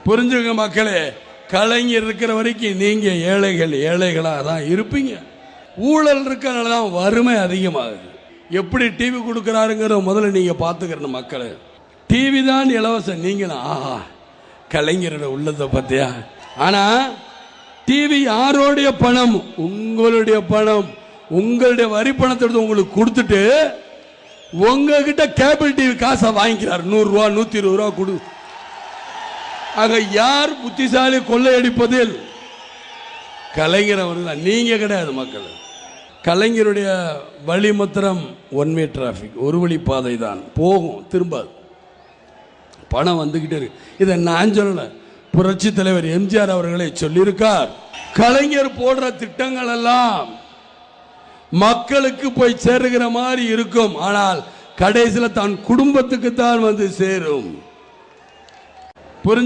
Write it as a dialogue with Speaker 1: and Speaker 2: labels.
Speaker 1: புரிஞ்சுங்க மக்களே, கலைஞர் இருக்கிற வரைக்கும் நீங்க ஏழைகளாக தான் இருப்பீங்க. ஊழல் இருக்கிறனால தான் வறுமை அதிகமாகுது. எப்படி டிவி கொடுக்குறாருங்கிற முதல்ல நீங்க பார்த்துக்கிறணும் மக்களே. டிவி தான் இலவசம். நீங்களும் ஆஹா கலைஞரோட உள்ளதை பார்த்தியா. ஆனா டிவி யாரோடைய பணம்? உங்களுடைய பணம். உங்களுடைய வரி பணத்தை எடுத்து உங்களுக்கு கொடுத்துட்டு உங்ககிட்ட கேபிள் டிவி காசை வாங்கிக்கிறார். 100 ரூபா 120 ரூபா கொடு. ஆக யார் புத்திசாலி கொள்ளையடிப்பதில்? கலைஞர் அவர்கள் தான், நீங்க கிடையாது மக்கள். கலைஞருடைய வழிமத்திரம் ஒன் வே டிராஃபிக், ஒரு வழி பாதை தான், போகும் திரும்பாது. பணம் வந்துகிட்டே இருக்கு. இதை நான் சொல்லல, புரட்சி தலைவர் எம்ஜிஆர் அவர்களை சொல்லியிருக்கார். கலைஞர் போடுற திட்டங்கள் எல்லாம் மக்களுக்கு போய் சேருகிற மாதிரி இருக்கும், ஆனால் கடைசியில் தான் குடும்பத்துக்கு தான் வந்து சேரும். புரிஞ்சு